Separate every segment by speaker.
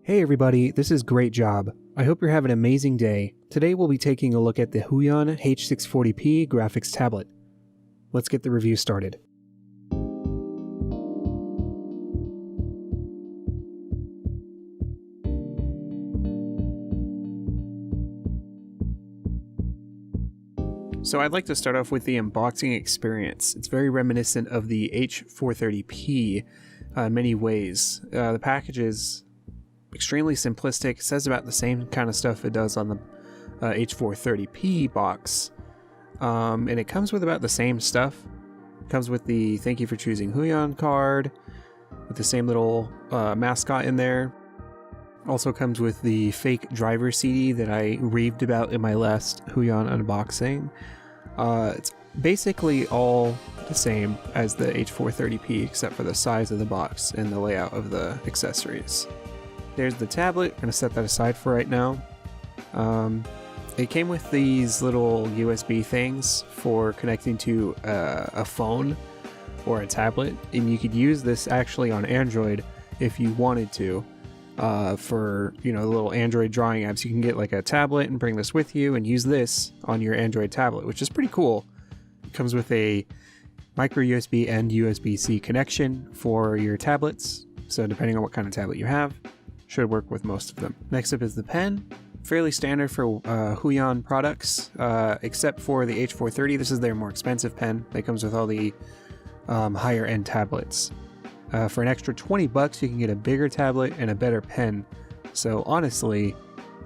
Speaker 1: Hey everybody, this is Great Job. I hope you're having an amazing day. Today we'll be taking a look at the Huion H640p graphics tablet. Let's get the review started. So I'd like to start off with the unboxing experience. It's very reminiscent of the H430p in many ways. The package is extremely simplistic. It says about the same kind of stuff it does on the H430p box. And it comes with about the same stuff. It comes with the thank you for choosing Huion card, with the same little mascot in there. Also comes with the fake driver CD that I raved about in my last Huion unboxing. It's basically all the same as the H430p except for the size of the box and the layout of the accessories. There's the tablet. I'm going to set that aside for right now. It came with these little USB things for connecting to a phone or a tablet, and you could use this actually on Android if you wanted to. For the little Android drawing apps, you can get like a tablet and bring this with you and use this on your Android tablet, which is pretty cool. It comes with a micro USB and USB-C connection for your tablets, so depending on what kind of tablet you have, should work with most of them. Next up is the pen. Fairly standard for Huion products, except for the H430. This is their more expensive pen that comes with all the higher end tablets. For an extra $20, you can get a bigger tablet and a better pen. So honestly,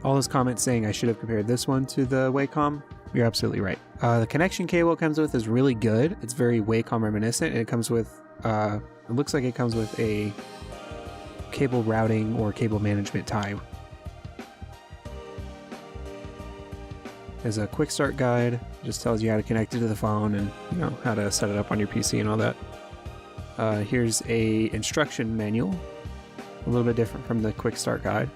Speaker 1: all those comments saying I should have compared this one to the WACOM, you're absolutely right. The connection cable it comes with is really good. It's very WACOM reminiscent, and it comes with, it looks like it comes with a cable routing or cable management tie. There's a quick start guide, just tells you how to connect it to the phone and how to set it up on your PC and all that. Here's a instruction manual, a little bit different from the quick start guide.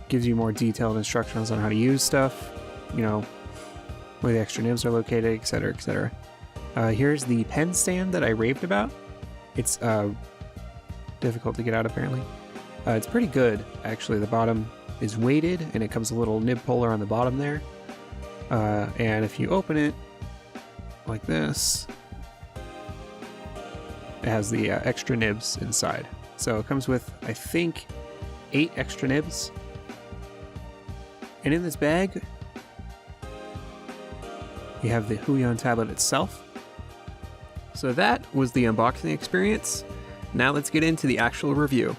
Speaker 1: Gives you more detailed instructions on how to use stuff, where the extra nibs are located, etc., etc. Here's the pen stand that I raved about. It's difficult to get out apparently. It's pretty good actually. The bottom is weighted and it comes a little nib puller on the bottom there. And if you open it like this, it has the extra nibs inside. So it comes with, I think, 8 extra nibs. And in this bag, you have the Huion tablet itself. So that was the unboxing experience. Now let's get into the actual review.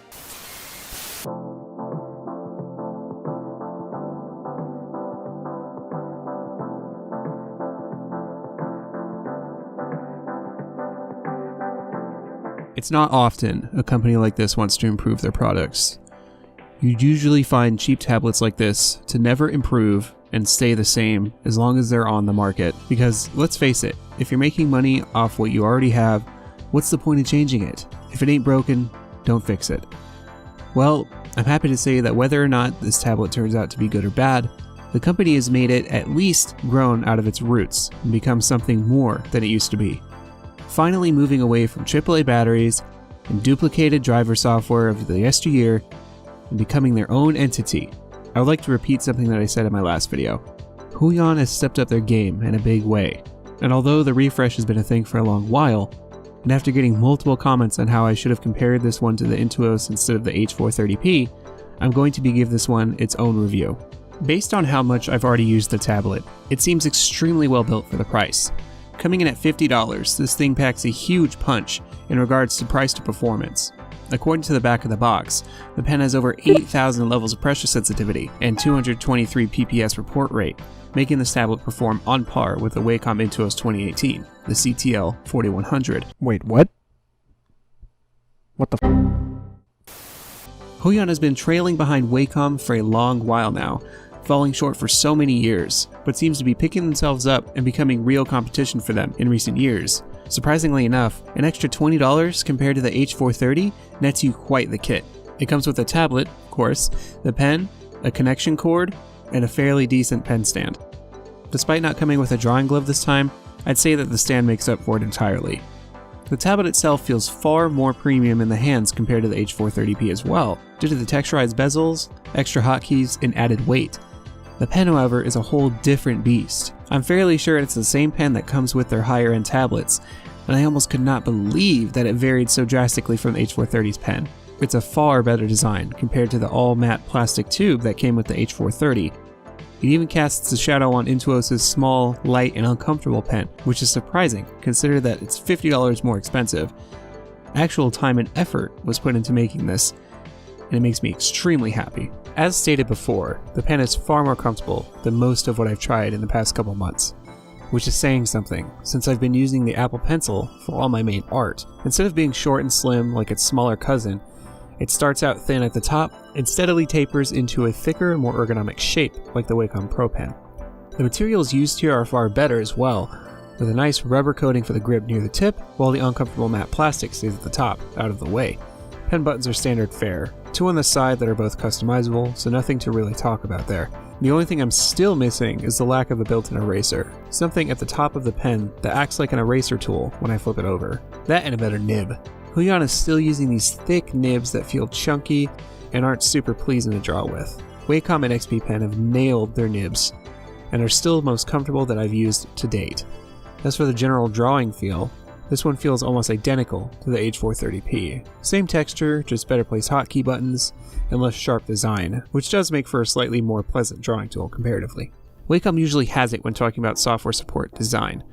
Speaker 1: It's not often a company like this wants to improve their products. You usually find cheap tablets like this to never improve and stay the same as long as they're on the market. Because let's face it, if you're making money off what you already have, what's the point of changing it? If it ain't broken, don't fix it. Well, I'm happy to say that whether or not this tablet turns out to be good or bad, the company has made it at least grown out of its roots and become something more than it used to be. Finally moving away from AAA batteries and duplicated driver software of the yesteryear and becoming their own entity. I would like to repeat something that I said in my last video. Huion has stepped up their game in a big way, and although the refresh has been a thing for a long while, and after getting multiple comments on how I should have compared this one to the Intuos instead of the H430p, I'm going to give this one its own review. Based on how much I've already used the tablet, it seems extremely well built for the price. Coming in at $50, this thing packs a huge punch in regards to price to performance. According to the back of the box, the pen has over 8,000 levels of pressure sensitivity and 223 pps report rate, making this tablet perform on par with the WACOM Intuos 2018, the CTL 4100. Wait, what? What the f? Huion has been trailing behind WACOM for a long while now, falling short for so many years, but seems to be picking themselves up and becoming real competition for them in recent years. Surprisingly enough, an extra $20 compared to the H430 nets you quite the kit. It comes with a tablet, of course, the pen, a connection cord, and a fairly decent pen stand. Despite not coming with a drawing glove this time, I'd say that the stand makes up for it entirely. The tablet itself feels far more premium in the hands compared to the H640p as well, due to the texturized bezels, extra hotkeys, and added weight. The pen, however, is a whole different beast. I'm fairly sure it's the same pen that comes with their higher end tablets, and I almost could not believe that it varied so drastically from the H640's pen. It's a far better design compared to the all-matte plastic tube that came with the H640. It even casts a shadow on Intuos's small, light, and uncomfortable pen, which is surprising, considering that it's $50 more expensive. Actual time and effort was put into making this, and it makes me extremely happy. As stated before, the pen is far more comfortable than most of what I've tried in the past couple months, which is saying something, since I've been using the Apple Pencil for all my main art. Instead of being short and slim like its smaller cousin, it starts out thin at the top and steadily tapers into a thicker, more ergonomic shape like the WACOM Pro Pen. The materials used here are far better as well, with a nice rubber coating for the grip near the tip, while the uncomfortable matte plastic stays at the top, out of the way. Pen buttons are standard fare, 2 on the side that are both customizable, so nothing to really talk about there. The only thing I'm still missing is the lack of a built-in eraser, something at the top of the pen that acts like an eraser tool when I flip it over. That and a better nib. Huion is still using these thick nibs that feel chunky and aren't super pleasing to draw with. WACOM and XP Pen have nailed their nibs and are still the most comfortable that I've used to date. As for the general drawing feel, this one feels almost identical to the H640p. Same texture, just better placed hotkey buttons and less sharp design, which does make for a slightly more pleasant drawing tool comparatively. WACOM usually has it when talking about software support design.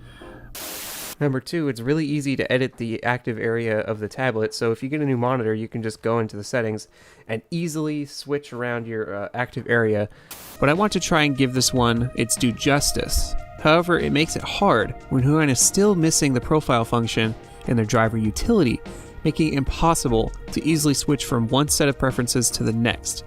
Speaker 1: Number 2, it's really easy to edit the active area of the tablet, so if you get a new monitor, you can just go into the settings and easily switch around your active area. But I want to try and give this one its due justice. However, it makes it hard when Huion is still missing the profile function in their driver utility, making it impossible to easily switch from one set of preferences to the next.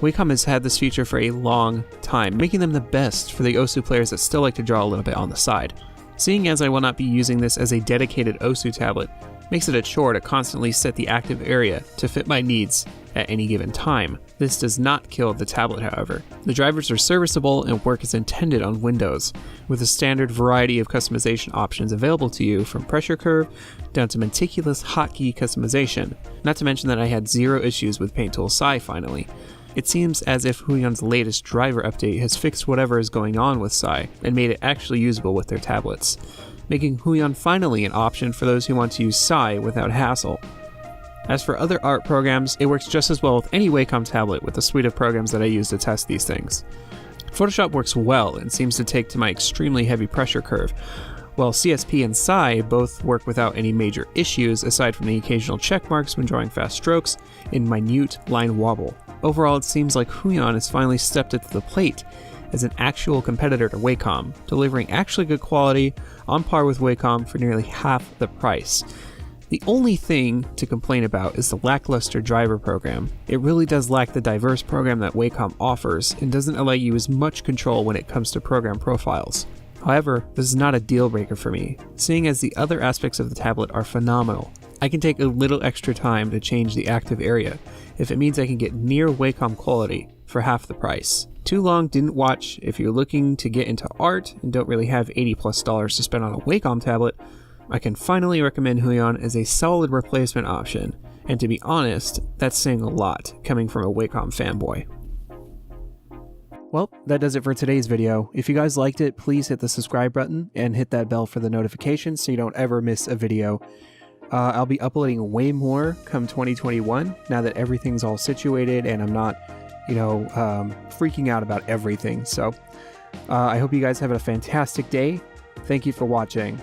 Speaker 1: WACOM has had this feature for a long time, making them the best for the OSU players that still like to draw a little bit on the side. Seeing as I will not be using this as a dedicated OSU tablet, makes it a chore to constantly set the active area to fit my needs at any given time. This does not kill the tablet, however. The drivers are serviceable and work as intended on Windows, with a standard variety of customization options available to you from pressure curve down to meticulous hotkey customization, not to mention that I had zero issues with Paint Tool Sci finally. It seems as if Huion's latest driver update has fixed whatever is going on with Sci and made it actually usable with their tablets, making Huion finally an option for those who want to use Sci without hassle. As for other art programs, it works just as well with any WACOM tablet with the suite of programs that I use to test these things. Photoshop works well and seems to take to my extremely heavy pressure curve, while CSP and Sci both work without any major issues aside from the occasional check marks when drawing fast strokes and minute line wobble. Overall, it seems like Huion has finally stepped up to the plate as an actual competitor to WACOM, delivering actually good quality on par with WACOM for nearly half the price. The only thing to complain about is the lackluster driver program. It really does lack the diverse program that WACOM offers and doesn't allow you as much control when it comes to program profiles. However, this is not a deal breaker for me, seeing as the other aspects of the tablet are phenomenal. I can take a little extra time to change the active area if it means I can get near WACOM quality for half the price. Too long didn't watch. If you're looking to get into art and don't really have $80+ to spend on a WACOM tablet, I can finally recommend Huion as a solid replacement option, and to be honest, that's saying a lot coming from a WACOM fanboy. Well, that does it for today's video. If you guys liked it, please hit the subscribe button and hit that bell for the notifications so you don't ever miss a video. I'll be uploading way more come 2021 now that everything's all situated and I'm not, freaking out about everything. So I hope you guys have a fantastic day. Thank you for watching.